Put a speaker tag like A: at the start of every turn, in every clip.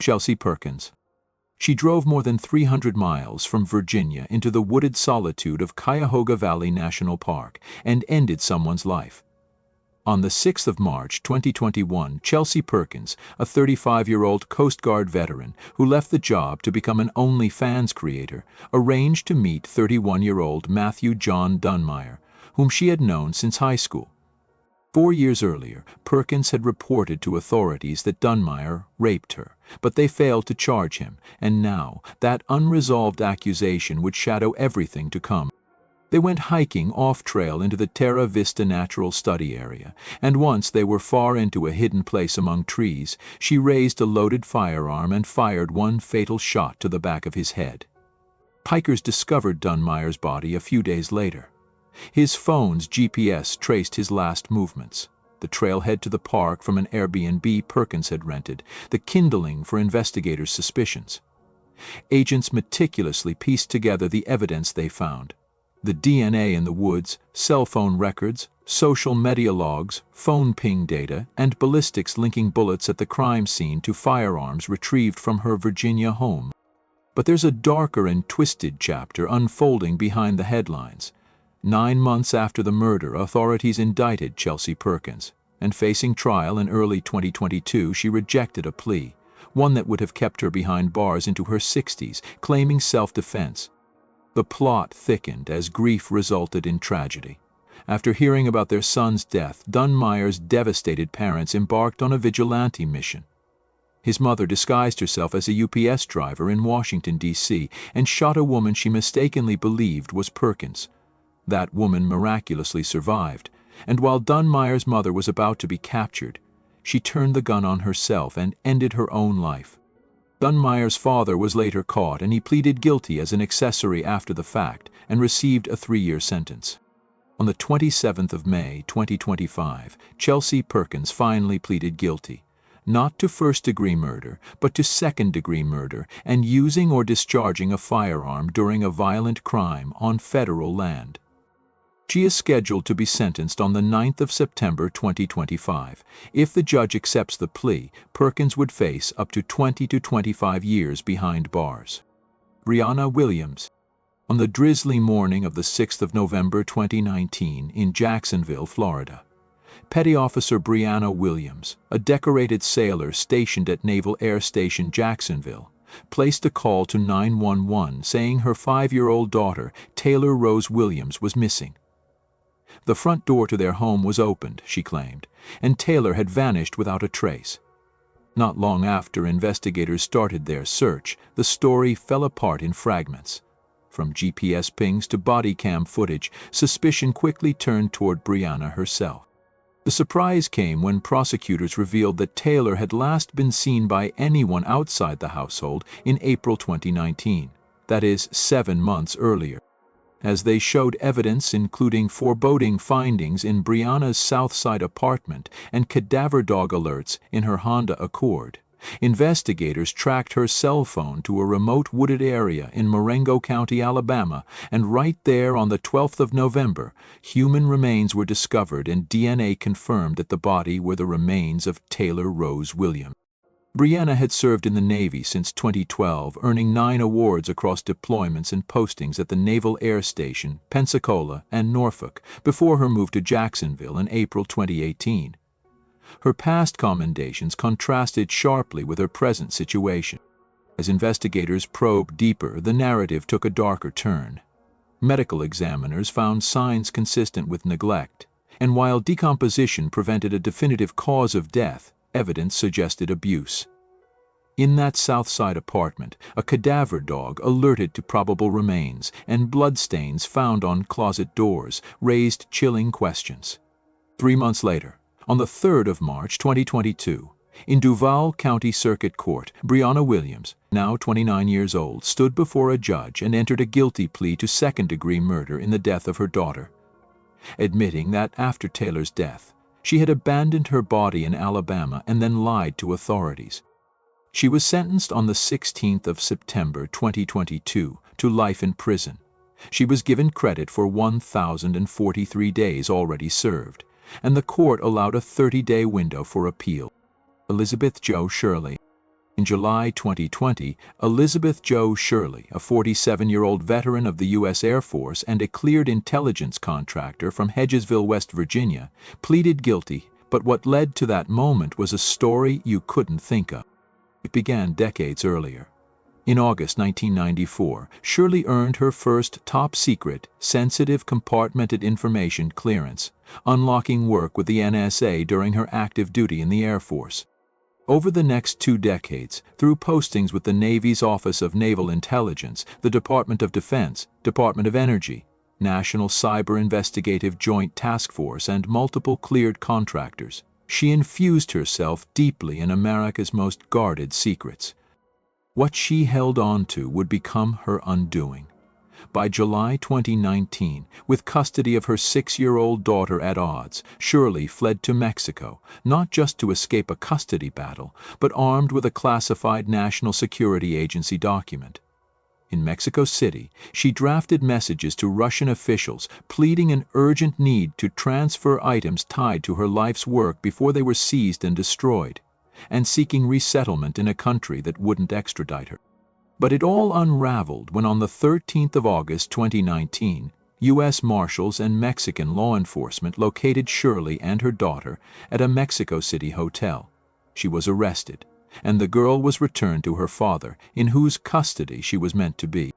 A: Chelsea Perkins. She drove more than 300 miles from Virginia into the wooded solitude of Cuyahoga Valley National Park and ended someone's life. On the 6th of March 2021, Chelsea Perkins, a 35-year-old Coast Guard veteran who left the job to become an OnlyFans creator, arranged to meet 31-year-old Matthew John Dunmeyer, whom she had known since high school. 4 years earlier, Perkins had reported to authorities that Dunmeyer raped her, but they failed to charge him, and now that unresolved accusation would shadow everything to come. They went hiking off-trail into the Terra Vista Natural Study area, and once they were far into a hidden place among trees, she raised a loaded firearm and fired one fatal shot to the back of his head. Hikers discovered Dunmeyer's body a few days later. His phone's GPS traced his last movements, the trailhead to the park from an Airbnb Perkins had rented, the kindling for investigators' suspicions. Agents meticulously pieced together the evidence they found. The DNA in the woods, cell phone records, social media logs, phone ping data, and ballistics linking bullets at the crime scene to firearms retrieved from her Virginia home. But there's a darker and twisted chapter unfolding behind the headlines. 9 months after the murder, authorities indicted Chelsea Perkins, and facing trial in early 2022, she rejected a plea, one that would have kept her behind bars into her 60s, claiming self-defense. The plot thickened as grief resulted in tragedy. After hearing about their son's death, Dunmeyer's devastated parents embarked on a vigilante mission. His mother disguised herself as a UPS driver in Washington, D.C., and shot a woman she mistakenly believed was Perkins. That woman miraculously survived, and while Dunmeyer's mother was about to be captured, she turned the gun on herself and ended her own life. Dunmeyer's father was later caught, and he pleaded guilty as an accessory after the fact and received a 3-year sentence. On the 27th of May, 2025, Chelsea Perkins finally pleaded guilty, not to first-degree murder, but to second-degree murder and using or discharging a firearm during a violent crime on federal land. She is scheduled to be sentenced on the 9th of September 2025. If the judge accepts the plea, Perkins would face up to 20 to 25 years behind bars. Brianna Williams. On the drizzly morning of the 6th of November 2019 in Jacksonville, Florida, Petty Officer Brianna Williams, a decorated sailor stationed at Naval Air Station Jacksonville, placed a call to 911 saying her 5-year-old daughter, Taylor Rose Williams, was missing. The front door to their home was opened, she claimed, and Taylor had vanished without a trace. Not long after investigators started their search, the story fell apart in fragments. From GPS pings to body cam footage, suspicion quickly turned toward Brianna herself. The surprise came when prosecutors revealed that Taylor had last been seen by anyone outside the household in April 2019, that is, 7 months earlier. As they showed evidence including foreboding findings in Brianna's Southside apartment and cadaver dog alerts in her Honda Accord, investigators tracked her cell phone to a remote wooded area in Marengo County, Alabama, and right there on the 12th of November, human remains were discovered and DNA confirmed that the body were the remains of Taylor Rose Williams. Brianna had served in the Navy since 2012, earning 9 awards across deployments and postings at the Naval Air Station, Pensacola, and Norfolk, before her move to Jacksonville in April 2018. Her past commendations contrasted sharply with her present situation. As investigators probed deeper, the narrative took a darker turn. Medical examiners found signs consistent with neglect, and while decomposition prevented a definitive cause of death, evidence suggested abuse. In that Southside apartment, a cadaver dog alerted to probable remains, and bloodstains found on closet doors raised chilling questions. 3 months later, on the 3rd of March 2022, in Duval County Circuit Court, Brianna Williams, now 29 years old, stood before a judge and entered a guilty plea to second-degree murder in the death of her daughter, admitting that after Taylor's death, she had abandoned her body in Alabama and then lied to authorities. She was sentenced on the 16th of September 2022 to life in prison. She was given credit for 1,043 days already served, and the court allowed a 30-day window for appeal. Elizabeth Jo Shirley. In July 2020, Elizabeth Jo Shirley, a 47-year-old veteran of the U.S. Air Force and a cleared intelligence contractor from Hedgesville, West Virginia, pleaded guilty, but what led to that moment was a story you couldn't think of. It began decades earlier. In August 1994, Shirley earned her first top-secret, sensitive compartmented information clearance, unlocking work with the NSA during her active duty in the Air Force. Over the next 2 decades, through postings with the Navy's Office of Naval Intelligence, the Department of Defense, Department of Energy, National Cyber Investigative Joint Task Force, and multiple cleared contractors, she infused herself deeply in America's most guarded secrets. What she held on to would become her undoing. By July 2019, with custody of her 6-year-old daughter at odds, Shirley fled to Mexico, not just to escape a custody battle, but armed with a classified National Security Agency document. In Mexico City, she drafted messages to Russian officials pleading an urgent need to transfer items tied to her life's work before they were seized and destroyed, and seeking resettlement in a country that wouldn't extradite her. But it all unraveled when on the 13th of August 2019, U.S. Marshals and Mexican law enforcement located Shirley and her daughter at a Mexico City hotel. She was arrested, and the girl was returned to her father, in whose custody she was meant to be.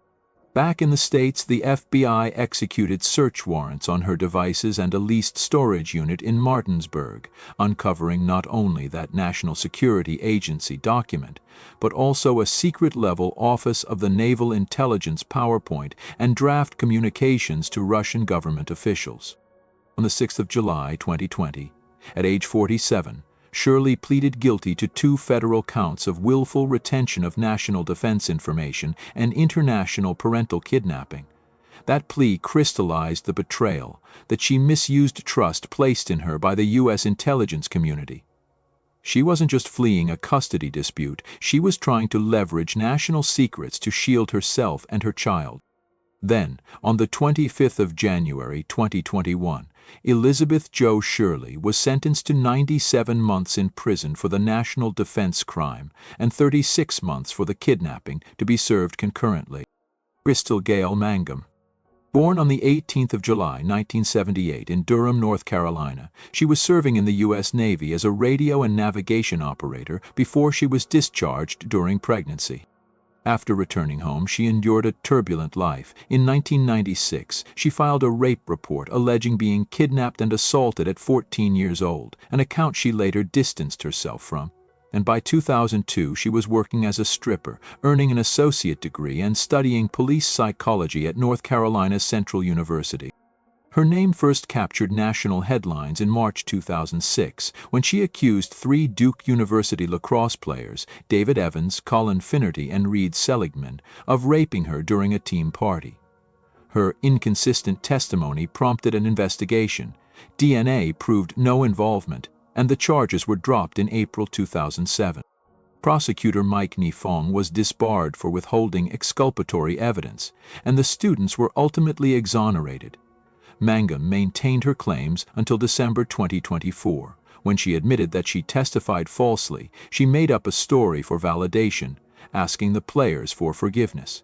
A: Back in the States, the FBI executed search warrants on her devices and a leased storage unit in Martinsburg, uncovering not only that National Security Agency document, but also a secret-level Office of the Naval Intelligence PowerPoint and draft communications to Russian government officials. On the 6th of July 2020, at age 47, Shirley pleaded guilty to 2 federal counts of willful retention of national defense information and international parental kidnapping. That plea crystallized the betrayal that she misused trust placed in her by the U.S. intelligence community. She wasn't just fleeing a custody dispute, she was trying to leverage national secrets to shield herself and her child. Then, on the 25th of January 2021, Elizabeth Jo Shirley was sentenced to 97 months in prison for the national defense crime and 36 months for the kidnapping, to be served concurrently. Crystal Gail Mangum. Born on the 18th of July 1978 in Durham, North Carolina, she was serving in the U.S. Navy as a radio and navigation operator before she was discharged during pregnancy. After returning home, she endured a turbulent life. In 1996, she filed a rape report alleging being kidnapped and assaulted at 14 years old, an account she later distanced herself from. And by 2002, she was working as a stripper, earning an associate degree and studying police psychology at North Carolina Central University. Her name first captured national headlines in March 2006 when she accused 3 Duke University lacrosse players, David Evans, Colin Finnerty, and Reed Seligman, of raping her during a team party. Her inconsistent testimony prompted an investigation. DNA proved no involvement, and the charges were dropped in April 2007. Prosecutor Mike Nifong was disbarred for withholding exculpatory evidence, and the students were ultimately exonerated. Mangum maintained her claims until December 2024, when she admitted that she testified falsely. She made up a story for validation, asking the players for forgiveness.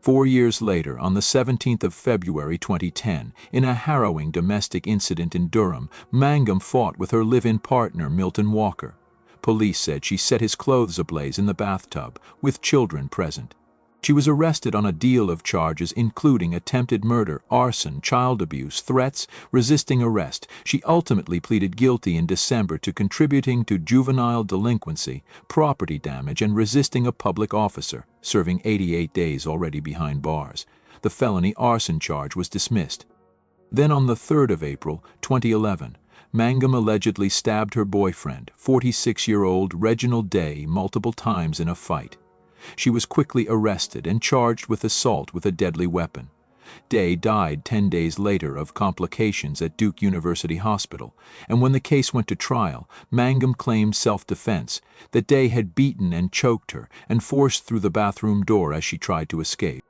A: 4 years later, on the 17th of February 2010, in a harrowing domestic incident in Durham, Mangum fought with her live-in partner Milton Walker. Police said she set his clothes ablaze in the bathtub, with children present. She was arrested on a deal of charges including attempted murder, arson, child abuse, threats, resisting arrest. She ultimately pleaded guilty in December to contributing to juvenile delinquency, property damage, and resisting a public officer, serving 88 days already behind bars. The felony arson charge was dismissed. Then on the 3rd of April, 2011, Mangum allegedly stabbed her boyfriend, 46-year-old Reginald Day, multiple times in a fight. She was quickly arrested and charged with assault with a deadly weapon. Day died 10 days later of complications at Duke University Hospital, and when the case went to trial, Mangum claimed self-defense, that Day had beaten and choked her and forced through the bathroom door as she tried to escape.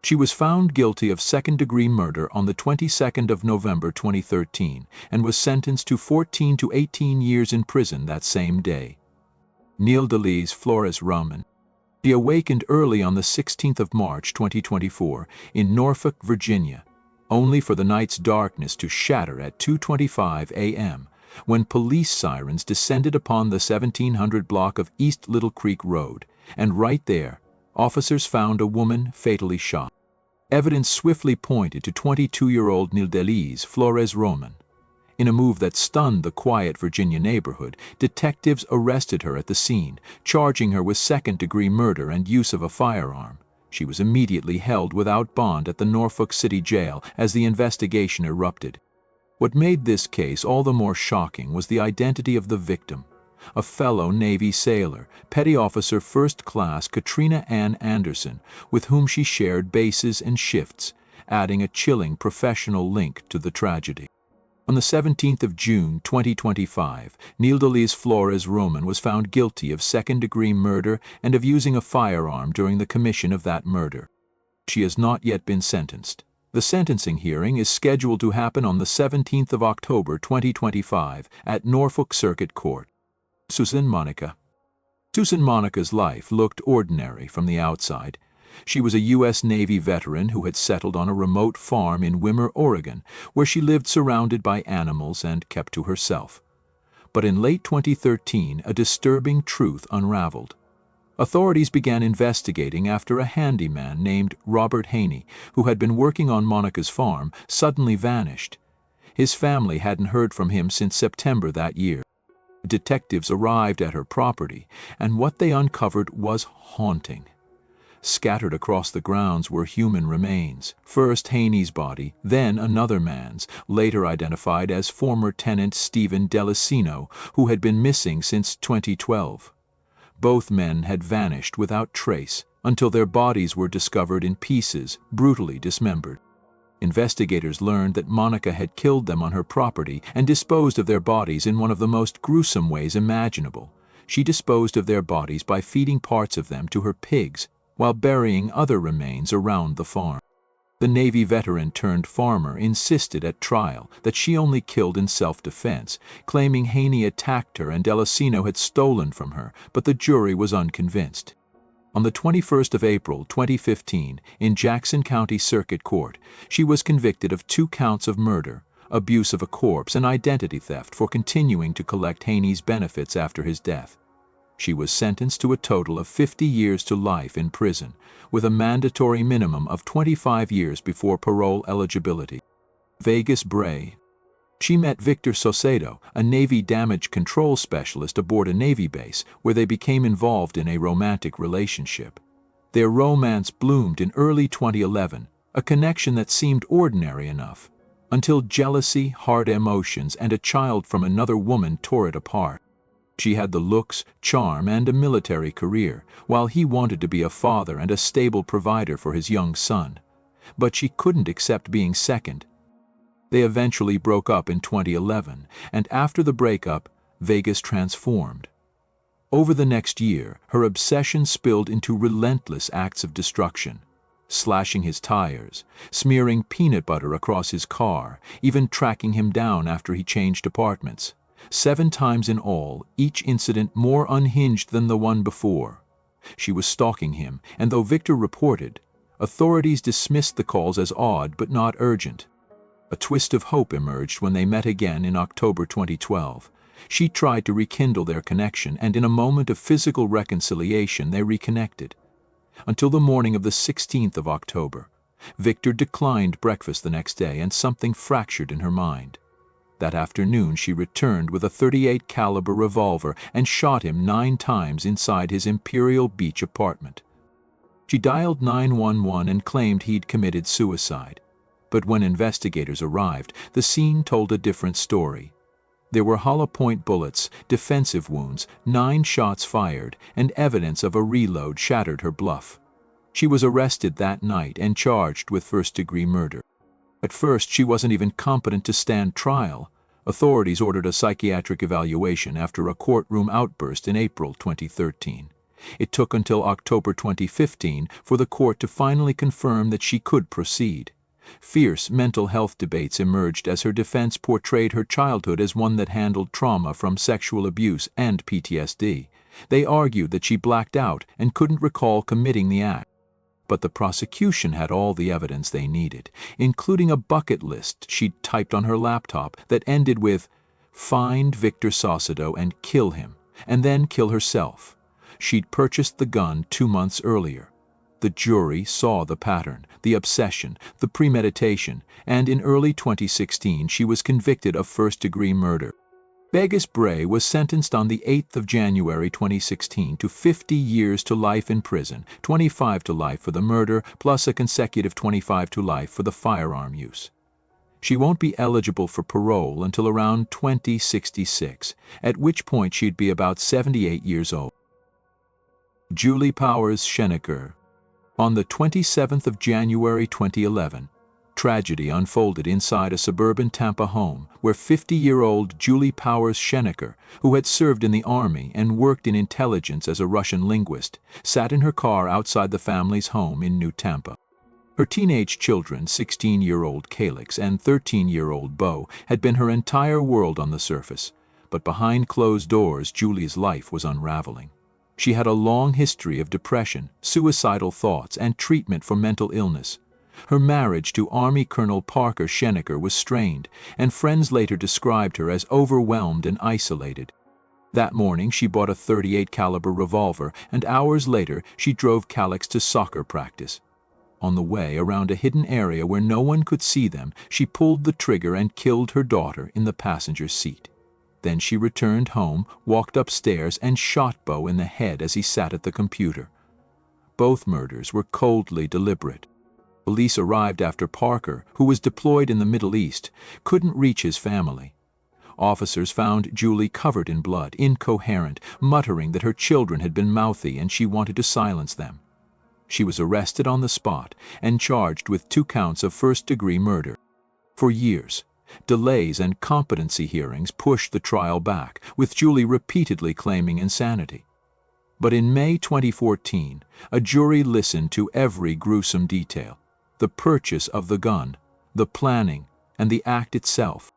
A: She was found guilty of second-degree murder on the 22nd of November 2013 and was sentenced to 14 to 18 years in prison that same day. Neil DeLees Flores Roman. She awakened early on the 16th of March 2024 in Norfolk, Virginia, only for the night's darkness to shatter at 2:25 a.m. when police sirens descended upon the 1700 block of East Little Creek Road, and right there, officers found a woman fatally shot. Evidence swiftly pointed to 22-year-old Neil DeLees Flores Roman. In a move that stunned the quiet Virginia neighborhood, detectives arrested her at the scene, charging her with second-degree murder and use of a firearm. She was immediately held without bond at the Norfolk City Jail as the investigation erupted. What made this case all the more shocking was the identity of the victim, a fellow Navy sailor, Petty Officer First Class Katrina Ann Anderson, with whom she shared bases and shifts, adding a chilling professional link to the tragedy. On the 17th of June 2025, Neil DeLees Flores Roman was found guilty of second-degree murder and of using a firearm during the commission of that murder. She has not yet been sentenced. The sentencing hearing is scheduled to happen on the 17th of October 2025 at Norfolk Circuit Court. Susan Monica. Susan Monica's life looked ordinary from the outside. She was a U.S. Navy veteran who had settled on a remote farm in Wimmer, Oregon, where she lived surrounded by animals and kept to herself. But in late 2013, a disturbing truth unraveled. Authorities began investigating after a handyman named Robert Heinous, who had been working on Monica's farm, suddenly vanished. His family hadn't heard from him since September that year. Detectives arrived at her property, and what they uncovered was haunting. Scattered across the grounds were human remains, first Heinous' body, then another man's, later identified as former tenant Stephen Delicino, who had been missing since 2012. Both men had vanished without trace until their bodies were discovered in pieces, brutally dismembered. Investigators learned that Monica had killed them on her property and disposed of their bodies in one of the most gruesome ways imaginable. She disposed of their bodies by feeding parts of them to her pigs, while burying other remains around the farm. The Navy veteran turned farmer insisted at trial that she only killed in self-defense, claiming Heinous attacked her and Delicino had stolen from her, but the jury was unconvinced. On the 21st of April 2015, in Jackson County Circuit Court, she was convicted of 2 counts of murder, abuse of a corpse, and identity theft for continuing to collect Heinous' benefits after his death. She was sentenced to a total of 50 years to life in prison, with a mandatory minimum of 25 years before parole eligibility. Vegas Bray. She met Victor Saucedo, a Navy damage control specialist aboard a Navy base, where they became involved in a romantic relationship. Their romance bloomed in early 2011, a connection that seemed ordinary enough, until jealousy, hard emotions, and a child from another woman tore it apart. She had the looks, charm, and a military career, while he wanted to be a father and a stable provider for his young son. But she couldn't accept being second. They eventually broke up in 2011, and after the breakup, Vegas transformed. Over the next year, her obsession spilled into relentless acts of destruction, slashing his tires, smearing peanut butter across his car, even tracking him down after he changed apartments. 7 times in all, each incident more unhinged than the one before. She was stalking him, and though Victor reported, authorities dismissed the calls as odd but not urgent. A twist of hope emerged when they met again in October 2012. She tried to rekindle their connection, and in a moment of physical reconciliation they reconnected. Until the morning of the 16th of October. Victor declined breakfast the next day, and something fractured in her mind. That afternoon she returned with a .38 caliber revolver and shot him 9 times inside his Imperial Beach apartment. She dialed 911 and claimed he'd committed suicide. But when investigators arrived, the scene told a different story. There were hollow point bullets, defensive wounds, 9 shots fired, and evidence of a reload shattered her bluff. She was arrested that night and charged with first-degree murder. At first, she wasn't even competent to stand trial. Authorities ordered a psychiatric evaluation after a courtroom outburst in April 2013. It took until October 2015 for the court to finally confirm that she could proceed. Fierce mental health debates emerged as her defense portrayed her childhood as one that handled trauma from sexual abuse and PTSD, They argued that she blacked out and couldn't recall committing the act. But the prosecution had all the evidence they needed, including a bucket list she'd typed on her laptop that ended with, "Find Victor Saucedo and kill him, and then kill herself." She'd purchased the gun 2 months earlier. The jury saw the pattern, the obsession, the premeditation, and in early 2016 she was convicted of first-degree murder. Beggis Bray was sentenced on the 8th of January 2016 to 50 years to life in prison, 25 to life for the murder, plus a consecutive 25 to life for the firearm use. She won't be eligible for parole until around 2066, at which point she'd be about 78 years old. Julie Powers Schenecker. On the 27th of January 2011, tragedy unfolded inside a suburban Tampa home where 50-year-old Julie Powers Schenecker, who had served in the army and worked in intelligence as a Russian linguist, sat in her car outside the family's home in New Tampa. Her teenage children, 16-year-old Calix and 13-year-old Beau, had been her entire world on the surface, but behind closed doors Julie's life was unraveling. She had a long history of depression, suicidal thoughts, and treatment for mental illness. Her marriage to Army Colonel Parker Schenecker was strained, and friends later described her as overwhelmed and isolated. That morning she bought a .38 caliber revolver, and hours later she drove Calix to soccer practice. On the way around a hidden area where no one could see them, she pulled the trigger and killed her daughter in the passenger seat. Then she returned home, walked upstairs, and shot Beau in the head as he sat at the computer. Both murders were coldly deliberate. Police arrived after Parker, who was deployed in the Middle East, couldn't reach his family. Officers found Julie covered in blood, incoherent, muttering that her children had been mouthy and she wanted to silence them. She was arrested on the spot and charged with 2 counts of first-degree murder. For years, delays and competency hearings pushed the trial back, with Julie repeatedly claiming insanity. But in May 2014, a jury listened to every gruesome detail: the purchase of the gun, the planning, and the act itself.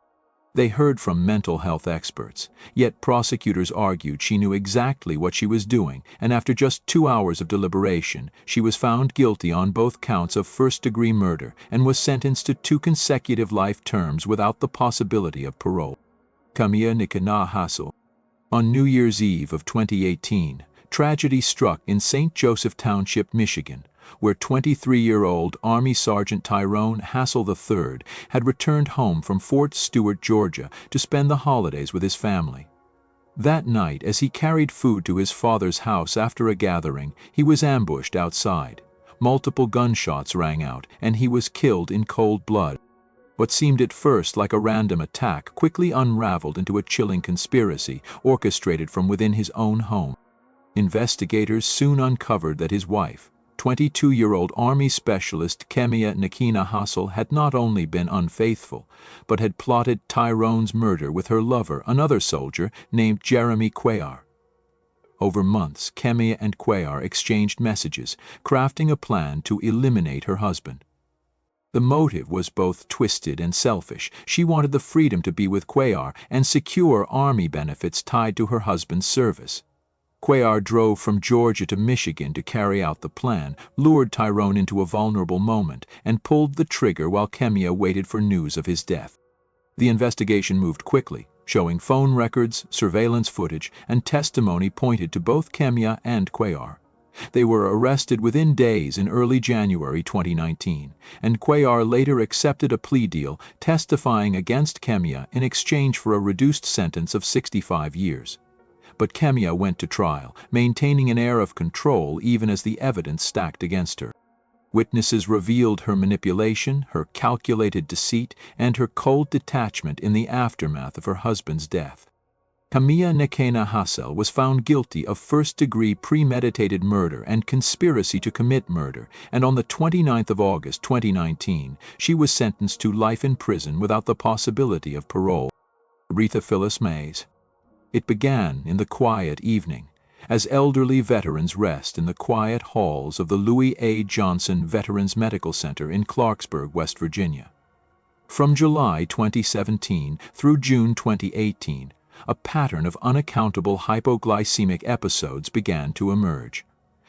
A: They heard from mental health experts, yet prosecutors argued she knew exactly what she was doing, and after just 2 hours of deliberation, she was found guilty on both counts of first-degree murder and was sentenced to 2 consecutive life terms without the possibility of parole. Camilla Nikina Hassel. On New Year's Eve of 2018, tragedy struck in St. Joseph Township, Michigan, where 23-year-old Army Sergeant Tyrone Hassel III had returned home from Fort Stewart, Georgia, to spend the holidays with his family. That night, as he carried food to his father's house after a gathering, he was ambushed outside. Multiple gunshots rang out, and he was killed in cold blood. What seemed at first like a random attack quickly unraveled into a chilling conspiracy orchestrated from within his own home. Investigators soon uncovered that his wife, 22-year-old Army Specialist Camilla Nikina Hassel, had not only been unfaithful, but had plotted Tyrone's murder with her lover, another soldier named Jeremy Cuellar. Over months, Camilla and Cuellar exchanged messages, crafting a plan to eliminate her husband. The motive was both twisted and selfish. She wanted the freedom to be with Cuellar and secure Army benefits tied to her husband's service. Cuellar drove from Georgia to Michigan to carry out the plan, lured Tyrone into a vulnerable moment, and pulled the trigger while Camilla waited for news of his death. The investigation moved quickly, showing phone records, surveillance footage, and testimony pointed to both Camilla and Cuellar. They were arrested within days in early January 2019, and Cuellar later accepted a plea deal, testifying against Camilla in exchange for a reduced sentence of 65 years. But Camilla went to trial, maintaining an air of control even as the evidence stacked against her. Witnesses revealed her manipulation, her calculated deceit, and her cold detachment in the aftermath of her husband's death. Camilla Nikina Hassel was found guilty of first-degree premeditated murder and conspiracy to commit murder, and on the 29th of August 2019, she was sentenced to life in prison without the possibility of parole. Aretha Phyllis Mays. It began in the quiet evening, as elderly veterans rest in the quiet halls of the Louis A. Johnson Veterans Medical Center in Clarksburg, West Virginia. From July 2017 through June 2018, a pattern of unaccountable hypoglycemic episodes began to emerge.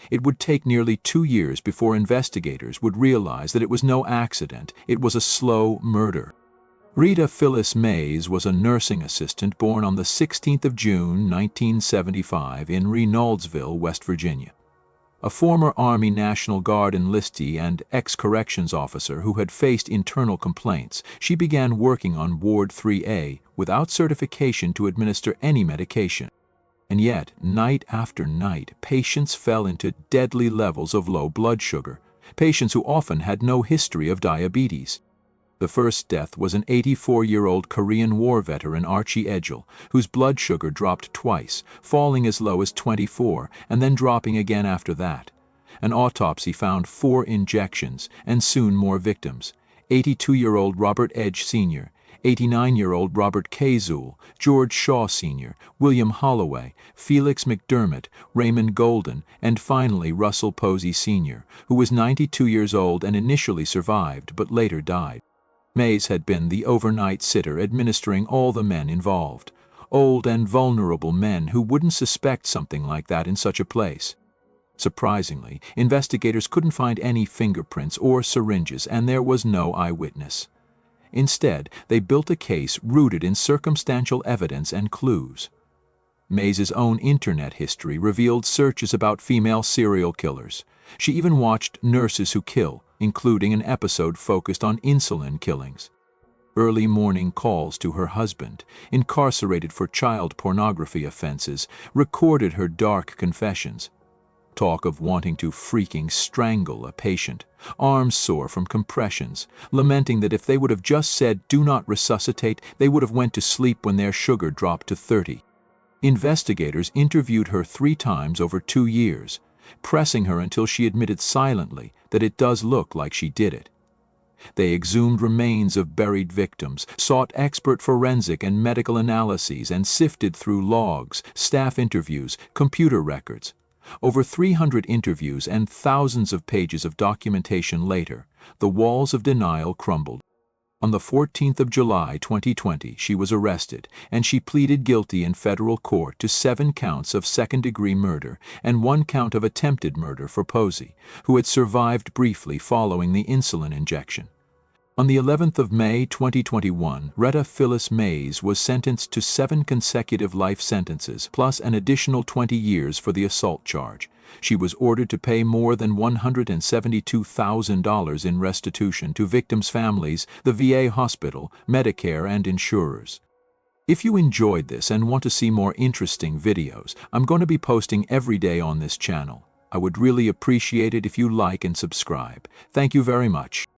A: It would take nearly 2 years before investigators would realize that it was no accident, it was a slow murder. Rita Phyllis Mays was a nursing assistant born on the 16th of June, 1975 in Reynoldsville, West Virginia. A former Army National Guard enlistee and ex-corrections officer who had faced internal complaints, she began working on Ward 3A without certification to administer any medication. And yet, night after night, patients fell into deadly levels of low blood sugar, patients who often had no history of diabetes. The first death was an 84-year-old Korean War veteran, Archie Edgell, whose blood sugar dropped twice, falling as low as 24 and then dropping again after that. An autopsy found 4 injections and soon more victims: 82-year-old Robert Edge Sr., 89-year-old Robert Kazoul, George Shaw Sr., William Holloway, Felix McDermott, Raymond Golden, and finally Russell Posey Sr., who was 92 years old and initially survived but later died. Mays had been the overnight sitter administering all the men involved, old and vulnerable men who wouldn't suspect something like that in such a place. Surprisingly, investigators couldn't find any fingerprints or syringes, and there was no eyewitness. Instead, they built a case rooted in circumstantial evidence and clues. Mays's own internet history revealed searches about female serial killers. She even watched Nurses Who Kill, including an episode focused on insulin killings. Early morning calls to her husband, incarcerated for child pornography offenses, recorded her dark confessions. Talk of wanting to freaking strangle a patient, arms sore from compressions, lamenting that if they would have just said "do not resuscitate," they would have went to sleep when their sugar dropped to 30. Investigators interviewed her 3 times over 2 years, pressing her until she admitted silently that it does look like she did it. They exhumed remains of buried victims, sought expert forensic and medical analyses, and sifted through logs, staff interviews, computer records. Over 300 interviews and thousands of pages of documentation later, the walls of denial crumbled. On the 14th of July 2020, she was arrested, and she pleaded guilty in federal court to 7 counts of second-degree murder and 1 count of attempted murder for Posey, who had survived briefly following the insulin injection. On the 11th of May 2021, Rita Phyllis Mays was sentenced to 7 consecutive life sentences plus an additional 20 years for the assault charge. She was ordered to pay more than $172,000 in restitution to victims' families, the VA hospital, Medicare, and insurers. If you enjoyed this and want to see more interesting videos, I'm going to be posting every day on this channel. I would really appreciate it if you like and subscribe. Thank you very much.